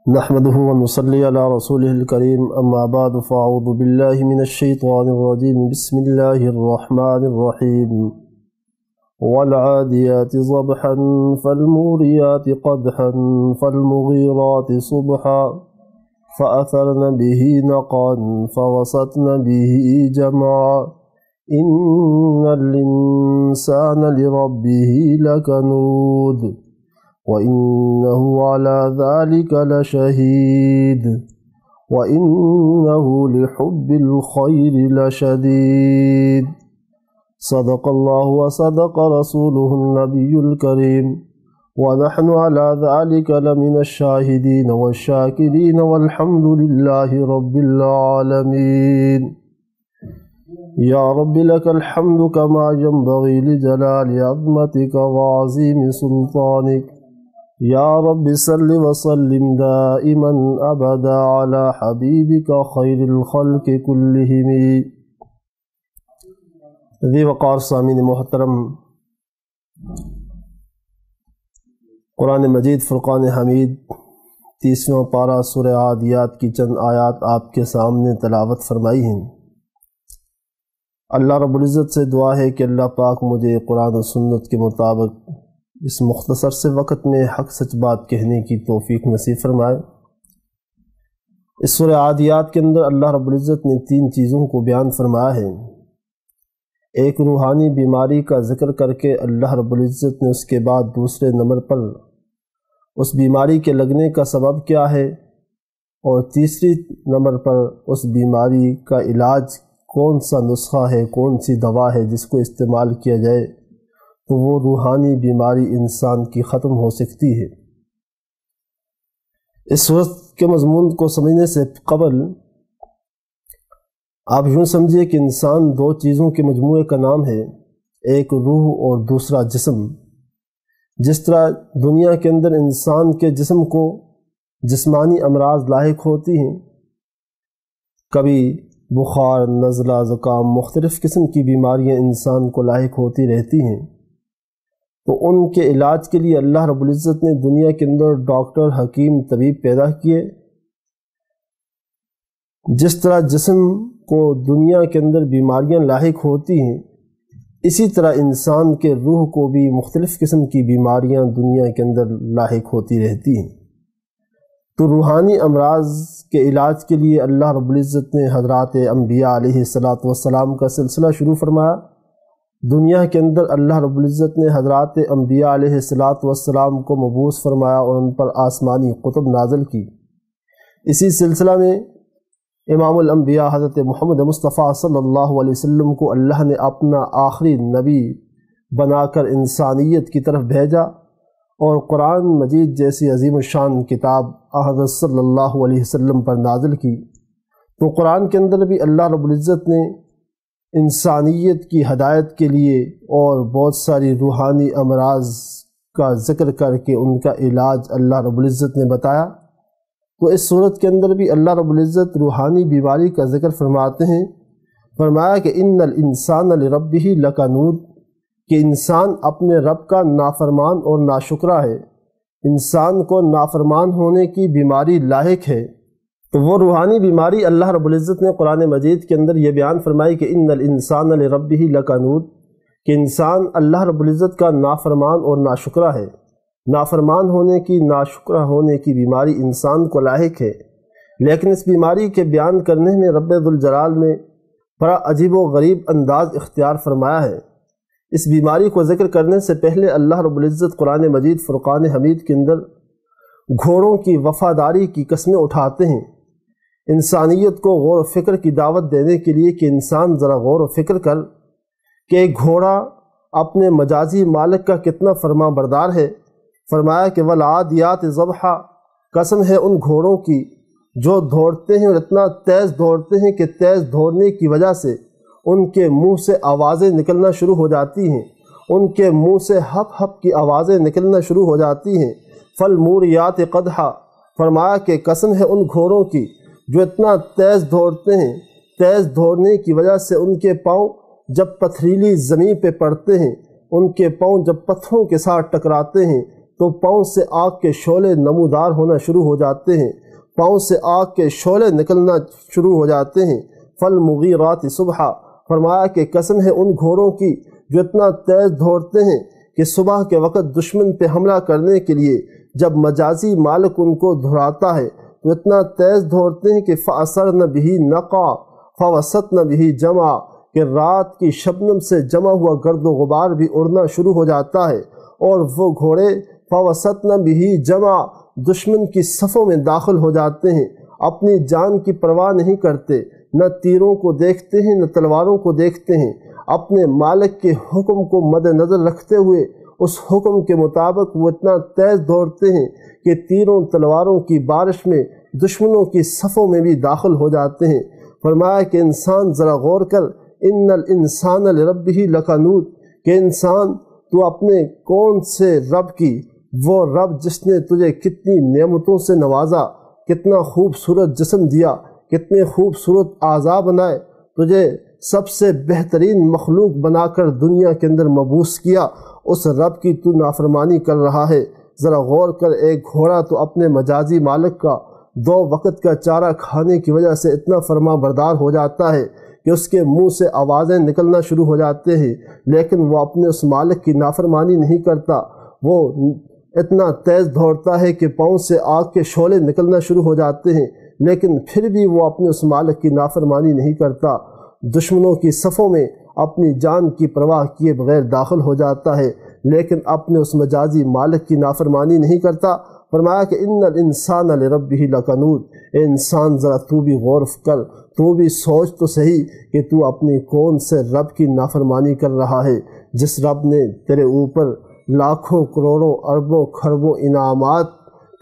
نحمده ونصلي على رسوله الكريم اما بعد فاعوذ بالله من الشيطان الرجيم بسم الله الرحمن الرحيم والعاديات ضبحا فالموريات قدحا فالمغيرات صبحا فأثرن به نقعا فوسطن به جمعا إن الإنسان لربه لكنود وإنه على ذلك لشهيد وإنه لحب الخير لشديد صدق الله وصدق رسوله النبي الكريم ونحن على ذلك لمن الشاهدين والشاكرين والحمد لله رب العالمين يا رب لك الحمد كما ينبغي لجلال عظمتك وعظيم سلطانك يا رب صل وسلم دائما ابدا على حبيبك خير الخلق كلهم۔ ذی وقار سامعین محترم، قرآن مجید فرقان حمید 30واں پارہ سورہ عادیات کی چند آیات آپ کے سامنے تلاوت فرمائی ہیں۔ اللہ رب العزت سے دعا ہے کہ اللہ پاک مجھے قرآن و سنت کے مطابق اس مختصر سے وقت میں حق سچ بات کہنے کی توفیق نصیب فرمائے۔ اس سورہ عادیات کے اندر اللہ رب العزت نے 3 چیزوں کو بیان فرمایا ہے۔ ایک روحانی بیماری کا ذکر کر کے اللہ رب العزت نے اس کے بعد دوسرے نمبر پر اس بیماری کے لگنے کا سبب کیا ہے، اور تیسری نمبر پر اس بیماری کا علاج کون سا نسخہ ہے، کون سی دوا ہے جس کو استعمال کیا جائے تو وہ روحانی بیماری انسان کی ختم ہو سکتی ہے۔ اس صورت کے مضمون کو سمجھنے سے قبل آپ یوں سمجھیے کہ انسان 2 چیزوں کے مجموعے کا نام ہے، ایک روح اور دوسرا جسم۔ جس طرح دنیا کے اندر انسان کے جسم کو جسمانی امراض لاحق ہوتی ہیں، کبھی بخار، نزلہ، زکام، مختلف قسم کی بیماریاں انسان کو لاحق ہوتی رہتی ہیں، تو ان کے علاج کے لیے اللہ رب العزت نے دنیا کے اندر ڈاکٹر، حکیم، طبیب پیدا کیے۔ جس طرح جسم کو دنیا کے اندر بیماریاں لاحق ہوتی ہیں، اسی طرح انسان کے روح کو بھی مختلف قسم کی بیماریاں دنیا کے اندر لاحق ہوتی رہتی ہیں۔ تو روحانی امراض کے علاج کے لیے اللہ رب العزت نے حضرات انبیاء علیہ السلام کا سلسلہ شروع فرمایا۔ دنیا کے اندر اللہ رب العزت نے حضرات انبیاء علیہ السلام کو مبعوث فرمایا اور ان پر آسمانی کتب نازل کی۔ اسی سلسلہ میں امام الانبیاء حضرت محمد مصطفیٰ صلی اللہ علیہ وسلم کو اللہ نے اپنا آخری نبی بنا کر انسانیت کی طرف بھیجا، اور قرآن مجید جیسی عظیم الشان کتاب حضرت صلی اللہ علیہ وسلم پر نازل کی۔ تو قرآن کے اندر بھی اللہ رب العزت نے انسانیت کی ہدایت کے لیے اور بہت ساری روحانی امراض کا ذکر کر کے ان کا علاج اللہ رب العزت نے بتایا۔ تو اس صورت کے اندر بھی اللہ رب العزت روحانی بیماری کا ذکر فرماتے ہیں، فرمایا کہ ان الانسان لربہ لکنود، کہ انسان اپنے رب کا نافرمان اور ناشکرا ہے، انسان کو نافرمان ہونے کی بیماری لاحق ہے۔ تو وہ روحانی بیماری اللہ رب العزت نے قرآن مجید کے اندر یہ بیان فرمائی کہ ان الانسان لربہ لکنود، کہ انسان اللہ رب العزت کا نافرمان اور ناشکرا ہے۔ نافرمان ہونے کی، ناشکرا ہونے کی بیماری انسان کو لاحق ہے، لیکن اس بیماری کے بیان کرنے میں رب ذوالجلال نے بڑا عجیب و غریب انداز اختیار فرمایا ہے۔ اس بیماری کو ذکر کرنے سے پہلے اللہ رب العزت قرآن مجید فرقان حمید کے اندر گھوڑوں کی وفاداری کی قسمیں اٹھاتے ہیں، انسانیت کو غور و فکر کی دعوت دینے کے لیے کہ انسان ذرا غور و فکر کر کہ ایک گھوڑا اپنے مجازی مالک کا کتنا فرما بردار ہے۔ فرمایا کہ والعادیات ضبحا، قسم ہے ان گھوڑوں کی جو دوڑتے ہیں اور اتنا تیز دوڑتے ہیں کہ تیز دوڑنے کی وجہ سے ان کے منہ سے آوازیں نکلنا شروع ہو جاتی ہیں، ان کے منہ سے ہپ ہپ کی آوازیں نکلنا شروع ہو جاتی ہیں۔ فالموریات قدحا، فرمایا کہ قسم ہے ان گھوڑوں کی جو اتنا تیز دوڑتے ہیں، تیز دوڑنے کی وجہ سے ان کے پاؤں جب پتھریلی زمین پہ پڑتے ہیں، ان کے پاؤں جب پتھروں کے ساتھ ٹکراتے ہیں تو پاؤں سے آگ کے شعلے نمودار ہونا شروع ہو جاتے ہیں، پاؤں سے آگ کے شعلے نکلنا شروع ہو جاتے ہیں۔ فالمغیرات صبحا، فرمایا کہ قسم ہے ان گھوڑوں کی جو اتنا تیز دوڑتے ہیں کہ صبح کے وقت دشمن پہ حملہ کرنے کے لیے جب مجازی مالک ان کو دھراتا ہے تو اتنا تیز دوڑتے ہیں کہ فَأَثَرْنَ بِهِ نَقَعَ فَوَسَطْنَ بِهِ جَمَعَ، کہ رات کی شبنم سے جمع ہوا گرد و غبار بھی اڑنا شروع ہو جاتا ہے، اور وہ گھوڑے فَوَسَطْنَ بِهِ جَمَعَ دشمن کی صفوں میں داخل ہو جاتے ہیں، اپنی جان کی پرواہ نہیں کرتے، نہ تیروں کو دیکھتے ہیں نہ تلواروں کو دیکھتے ہیں، اپنے مالک کے حکم کو مد نظر رکھتے ہوئے اس حکم کے مطابق وہ اتنا تیز دوڑتے ہیں کہ تیروں تلواروں کی بارش میں دشمنوں کی صفوں میں بھی داخل ہو جاتے ہیں۔ فرمایا کہ انسان ذرا غور کر، ان الانسان لربہ لکنود، کہ انسان تو اپنے کون سے رب کی، وہ رب جس نے تجھے کتنی نعمتوں سے نوازا، کتنا خوبصورت جسم دیا، کتنے خوبصورت اعضاء بنائے، تجھے سب سے بہترین مخلوق بنا کر دنیا کے اندر مبعوث کیا، اس رب کی تو نافرمانی کر رہا ہے۔ ذرا غور کر، ایک گھوڑا تو اپنے مجازی مالک کا 2 وقت کا چارہ کھانے کی وجہ سے اتنا فرما بردار ہو جاتا ہے کہ اس کے منہ سے آوازیں نکلنا شروع ہو جاتے ہیں، لیکن وہ اپنے اس مالک کی نافرمانی نہیں کرتا، وہ اتنا تیز دوڑتا ہے کہ پاؤں سے آگ کے شعلے نکلنا شروع ہو جاتے ہیں، لیکن پھر بھی وہ اپنے اس مالک کی نافرمانی نہیں کرتا، دشمنوں کی صفوں میں اپنی جان کی پرواہ کیے بغیر داخل ہو جاتا ہے، لیکن اپنے اس مجازی مالک کی نافرمانی نہیں کرتا۔ فرمایا کہ ان الانسان لربہ لکنود، اے انسان ذرا تو بھی غور کر، تو بھی سوچ تو صحیح کہ تو اپنی کون سے رب کی نافرمانی کر رہا ہے، جس رب نے تیرے اوپر لاکھوں کروڑوں اربوں خربوں انعامات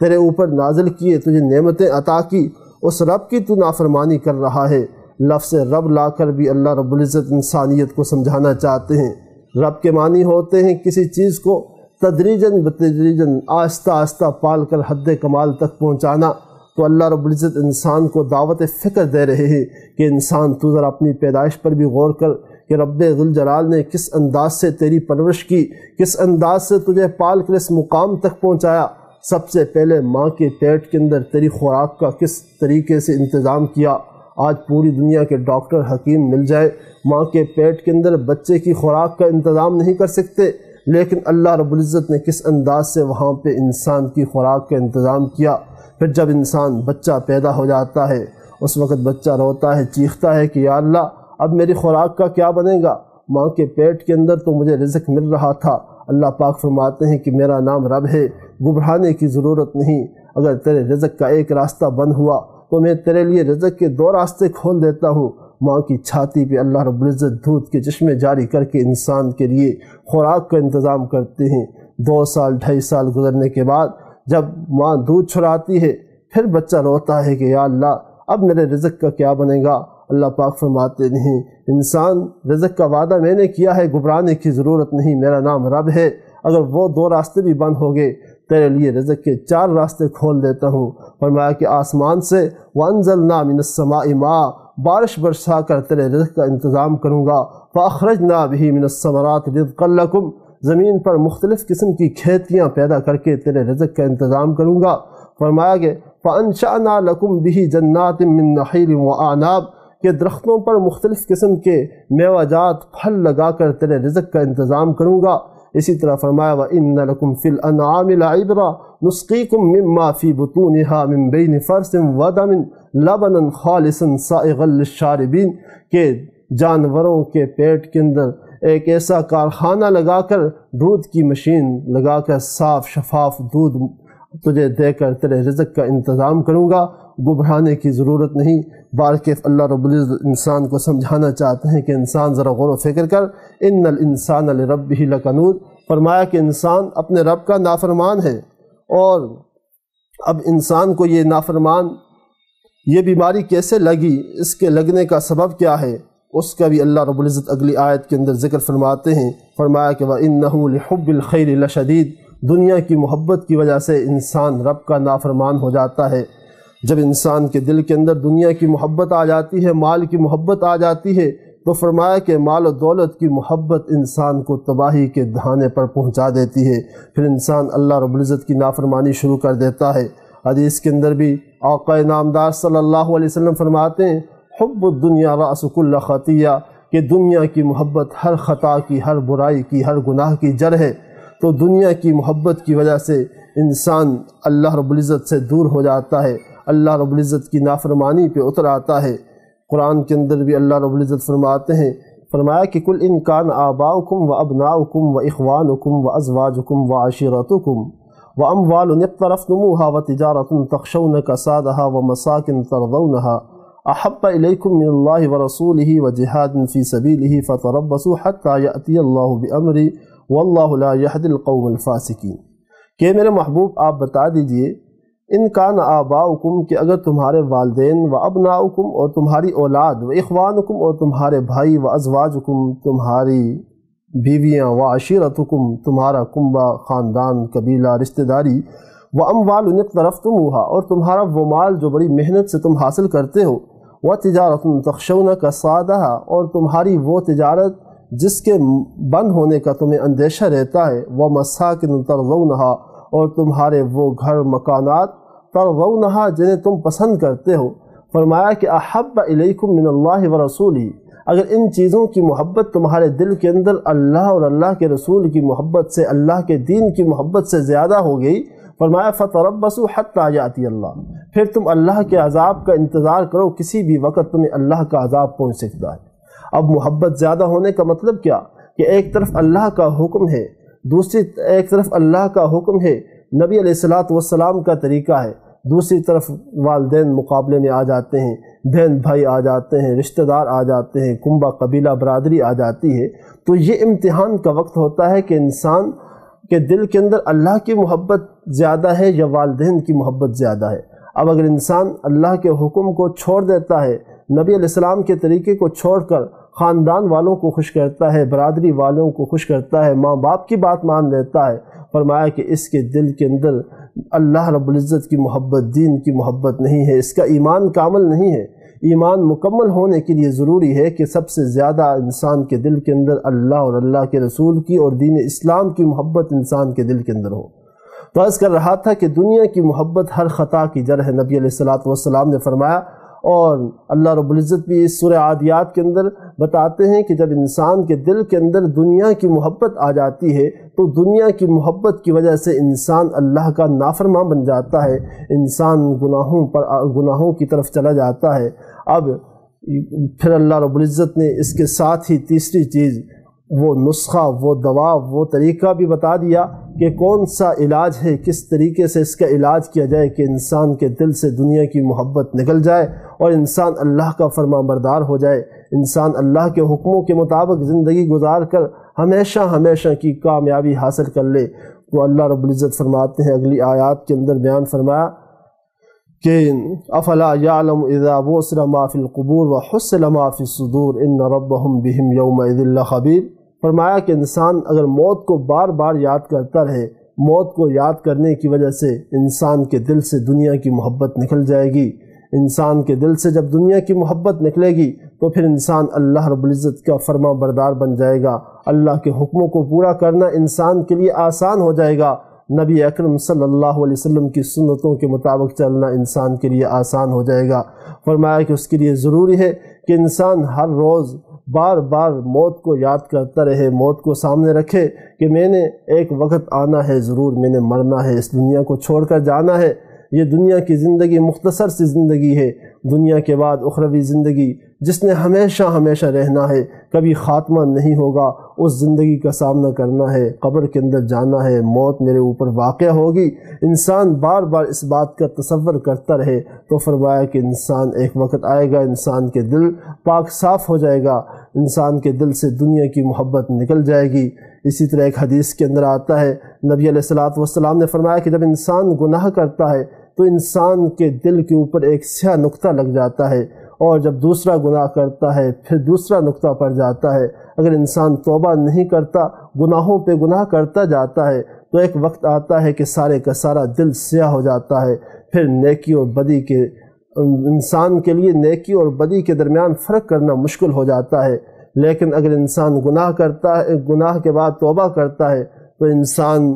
تیرے اوپر نازل کیے، تجھے نعمتیں عطا کی، اس رب کی تو نافرمانی کر رہا ہے۔ لفظ رب لا کر بھی اللہ رب العزت انسانیت کو سمجھانا چاہتے ہیں۔ رب کے معنی ہوتے ہیں کسی چیز کو تدریجاً بتدریجاً آہستہ آہستہ پال کر حد کمال تک پہنچانا۔ تو اللہ رب العزت انسان کو دعوت فکر دے رہے ہیں کہ انسان تو ذرا اپنی پیدائش پر بھی غور کر کہ رب ذوالجلال نے کس انداز سے تیری پرورش کی، کس انداز سے تجھے پال کر اس مقام تک پہنچایا۔ سب سے پہلے ماں کے پیٹ کے اندر تیری خوراک کا کس طریقے سے انتظام کیا۔ آج پوری دنیا کے ڈاکٹر حکیم مل جائے، ماں کے پیٹ کے اندر بچے کی خوراک کا انتظام نہیں کر سکتے، لیکن اللہ رب العزت نے کس انداز سے وہاں پہ انسان کی خوراک کا انتظام کیا۔ پھر جب انسان بچہ پیدا ہو جاتا ہے، اس وقت بچہ روتا ہے، چیختا ہے کہ یا اللہ اب میری خوراک کا کیا بنے گا؟ ماں کے پیٹ کے اندر تو مجھے رزق مل رہا تھا۔ اللہ پاک فرماتے ہیں کہ میرا نام رب ہے، گھبرانے کی ضرورت نہیں، اگر تیرے رزق کا ایک راستہ بند ہوا تو میں تیرے لیے رزق کے 2 راستے کھول دیتا ہوں۔ ماں کی چھاتی پہ اللہ رب العزت دودھ کے چشمے جاری کر کے انسان کے لیے خوراک کا انتظام کرتے ہیں۔ 2 سال 2.5 سال گزرنے کے بعد جب ماں دودھ چھڑاتی ہے، پھر بچہ روتا ہے کہ یا اللہ اب میرے رزق کا کیا بنے گا؟ اللہ پاک فرماتے نہیں، انسان رزق کا وعدہ میں نے کیا ہے، گھبرانے کی ضرورت نہیں، میرا نام رب ہے، اگر وہ 2 راستے بھی بند ہو گئے تیرے لیے رزق کے 4 راستے کھول دیتا ہوں۔ فرمایا کہ آسمان سے وَأَنزَلْنَا مِنَ السَّمَاءِ مَاءً، بارش برسا کر تیرے رزق کا انتظام کروں گا۔ فَأَخْرَجْنَا بِهِ مِنَ الثَّمَرَاتِ رِزْقًا لَكُمْ، زمین پر مختلف قسم کی کھیتیاں پیدا کر کے تیرے رزق کا انتظام کروں گا۔ فرمایا کہ فَأَنشَأْنَا لَكُمْ بِهِ جَنَّاتٍ مِّن نَخِيلٍ وَأَعْنَابٍ، کہ درختوں پر مختلف قسم کے میوہ جات پھل لگا کر تیرے رزق کا انتظام کروں گا۔ اسی طرح فرمایا وَإِنَّ لَكُمْ فِي الْأَنْعَامِ لَعِبْرَةً نُسْقِيكُم مِّمَّا فِي بُطُونِهَا مِن بَيْنِ فَرْثٍ وَدَمٍ لَبَنًا خَالِصًا سَائِغًا لِلشَّارِبِينَ، کہ جانوروں کے پیٹ کے اندر ایک ایسا کارخانہ لگا کر، دودھ کی مشین لگا کر صاف شفاف دودھ تجھے دے کر تیرے رزق کا انتظام کروں گا، گھبرانے کی ضرورت نہیں۔ بلکہ اللہ رب العزت انسان کو سمجھانا چاہتے ہیں کہ انسان ذرا غور و فکر کر، ان الانسان لربہ لکنود، فرمایا کہ انسان اپنے رب کا نافرمان ہے، اور اب انسان کو یہ نافرمان یہ بیماری کیسے لگی، اس کے لگنے کا سبب کیا ہے، اس کا بھی اللہ رب العزت اگلی آیت کے اندر ذکر فرماتے ہیں۔ فرمایا کہ وَإِنَّهُ لِحُبِّ الْخَيْرِ لَشَدِيدٌ، دنیا کی محبت کی وجہ سے انسان رب کا نافرمان ہو جاتا ہے۔ جب انسان کے دل کے اندر دنیا کی محبت آ جاتی ہے، مال کی محبت آ جاتی ہے، تو فرمایا کہ مال و دولت کی محبت انسان کو تباہی کے دہانے پر پہنچا دیتی ہے، پھر انسان اللہ رب العزت کی نافرمانی شروع کر دیتا ہے۔ حدیث کے اندر بھی آقا نامدار صلی اللہ علیہ وسلم فرماتے ہیں حب الدنیا رأس کل خطیہ، کہ دنیا کی محبت ہر خطا کی، ہر برائی کی، ہر گناہ کی جڑ ہے۔ تو دنیا کی محبت کی وجہ سے انسان اللہ رب العزت سے دور ہو جاتا ہے، اللہ رب العزت کی نافرمانی پہ اتر آتا ہے۔ قرآن کے اندر بھی اللہ رب العزت فرماتے ہیں، فرمایا کہ کل ان کان آباؤکم و ابناؤکم و اخوانکم و ازواجکم و عشیرتکم و اموال اقترفتموها و تجارت تخشون کسادها و مساکن ترضونها احب الیکم من اللہ و رسولہ و جہاد فی سبیلہ فتربصوا حتی یأتی اللہ بامرہ واللہ لا یہدی القوم الفاسقین، کہ میرے محبوب آپ بتا دیجئے ان کان آباؤکم، کہ اگر تمہارے والدین، و ابناؤکم اور تمہاری اولاد، و اخوانکم اور تمہارے بھائی، و ازواجکم تمہاری بیویاں، و عشیرتکم تمہارا کنبہ، خاندان، قبیلہ، رشتہ داری، و اموال اقترفتموها اور تمہارا وہ مال جو بڑی محنت سے تم حاصل کرتے ہو، و تجارت تخشون کسادها اور تمہاری وہ تجارت جس کے بند ہونے کا تمہیں اندیشہ رہتا ہے، و مساکن ترضونها اور تمہارے وہ گھر مکانات ترضونها جنہیں تم پسند کرتے ہو۔ فرمایا کہ احب الیکم من اللہ و رسولہ، اگر ان چیزوں کی محبت تمہارے دل کے اندر اللہ اور اللہ کے رسول کی محبت سے، اللہ کے دین کی محبت سے زیادہ ہو گئی، فرمایا فتربصوا حتی یأتی اللہ، پھر تم اللہ کے عذاب کا انتظار کرو، کسی بھی وقت تمہیں اللہ کا عذاب پہنچ سکتا ہے۔ اب محبت زیادہ ہونے کا مطلب کیا کہ ایک طرف اللہ کا حکم ہے، دوسری ایک طرف اللہ کا حکم ہے، نبی علیہ السلام کا طریقہ ہے، دوسری طرف والدین مقابلے میں آ جاتے ہیں، بہن بھائی آ جاتے ہیں، رشتہ دار آ جاتے ہیں، کنبہ قبیلہ برادری آ جاتی ہے۔ تو یہ امتحان کا وقت ہوتا ہے کہ انسان کے دل کے اندر اللہ کی محبت زیادہ ہے یا والدین کی محبت زیادہ ہے۔ اب اگر انسان اللہ کے حکم کو چھوڑ دیتا ہے، نبی علیہ السلام کے طریقے کو چھوڑ کر خاندان والوں کو خوش کرتا ہے، برادری والوں کو خوش کرتا ہے، ماں باپ کی بات مان لیتا ہے، فرمایا کہ اس کے دل کے اندر اللہ رب العزت کی محبت، دین کی محبت نہیں ہے، اس کا ایمان کامل نہیں ہے۔ ایمان مکمل ہونے کے لیے ضروری ہے کہ سب سے زیادہ انسان کے دل کے اندر اللہ اور اللہ کے رسول کی اور دین اسلام کی محبت انسان کے دل کے اندر ہو۔ تو عرض کر رہا تھا کہ دنیا کی محبت ہر خطا کی جڑ ہے، نبی علیہ السلام نے فرمایا، اور اللہ رب العزت بھی اس سورہ عادیات کے اندر بتاتے ہیں کہ جب انسان کے دل کے اندر دنیا کی محبت آ جاتی ہے تو دنیا کی محبت کی وجہ سے انسان اللہ کا نافرمان بن جاتا ہے، انسان گناہوں کی طرف چلا جاتا ہے۔ اب پھر اللہ رب العزت نے اس کے ساتھ ہی تیسری چیز، وہ نسخہ، وہ دوا، وہ طریقہ بھی بتا دیا کہ کون سا علاج ہے، کس طریقے سے اس کا علاج کیا جائے کہ انسان کے دل سے دنیا کی محبت نکل جائے اور انسان اللہ کا فرمان بردار ہو جائے، انسان اللہ کے حکموں کے مطابق زندگی گزار کر ہمیشہ کی کامیابی حاصل کر لے۔ تو اللہ رب العزت فرماتے ہیں اگلی آیات کے اندر بیان فرمایا کہ افلا یعلم اذا بوسر ما فی القبور وحصل ما فی الصدور ان ربهم بهم یومئذ لخبیر۔ فرمایا کہ انسان اگر موت کو بار بار یاد کرتا رہے، موت کو یاد کرنے کی وجہ سے انسان کے دل سے دنیا کی محبت نکل جائے گی۔ انسان کے دل سے جب دنیا کی محبت نکلے گی تو پھر انسان اللہ رب العزت کا فرما بردار بن جائے گا، اللہ کے حکموں کو پورا کرنا انسان کے لیے آسان ہو جائے گا، نبی اکرم صلی اللہ علیہ وسلم کی سنتوں کے مطابق چلنا انسان کے لیے آسان ہو جائے گا۔ فرمایا کہ اس کے لیے ضروری ہے کہ انسان ہر روز بار بار موت کو یاد کرتا رہے، موت کو سامنے رکھے کہ میں نے ایک وقت آنا ہے، ضرور میں نے مرنا ہے، اس دنیا کو چھوڑ کر جانا ہے۔ یہ دنیا کی زندگی مختصر سی زندگی ہے، دنیا کے بعد اخروی زندگی جس نے ہمیشہ رہنا ہے، کبھی خاتمہ نہیں ہوگا، اس زندگی کا سامنا کرنا ہے، قبر کے اندر جانا ہے، موت میرے اوپر واقع ہوگی۔ انسان بار بار اس بات کا تصور کرتا رہے تو فرمایا کہ انسان ایک وقت آئے گا، انسان کے دل پاک صاف ہو جائے گا، انسان کے دل سے دنیا کی محبت نکل جائے گی۔ اسی طرح ایک حدیث کے اندر آتا ہے، نبی علیہ السلام نے فرمایا کہ جب انسان گناہ کرتا ہے تو انسان کے دل کے اوپر ایک سیاہ نقطہ لگ جاتا ہے، اور جب دوسرا گناہ کرتا ہے پھر دوسرا نقطہ پڑ جاتا ہے۔ اگر انسان توبہ نہیں کرتا، گناہوں پہ گناہ کرتا جاتا ہے تو ایک وقت آتا ہے کہ سارے کا سارا دل سیاہ ہو جاتا ہے، پھر نیکی اور بدی کے انسان کے لیے نیکی اور بدی کے درمیان فرق کرنا مشکل ہو جاتا ہے، لیکن اگر انسان گناہ کرتا ہے، گناہ کے بعد توبہ کرتا ہے تو انسان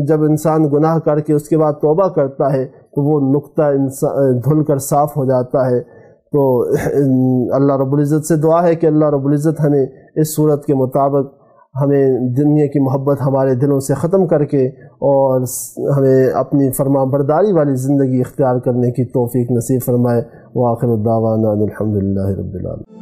جب انسان گناہ کر کے اس کے بعد توبہ کرتا ہے تو وہ نقطہ دھل کر صاف ہو جاتا ہے۔ تو اللہ رب العزت سے دعا ہے کہ اللہ رب العزت ہمیں اس صورت کے مطابق ہمیں دنیا کی محبت ہمارے دلوں سے ختم کر کے اور ہمیں اپنی فرما برداری والی زندگی اختیار کرنے کی توفیق نصیب فرمائے۔ وآخر الدعوانا الحمدللہ رب العالمین۔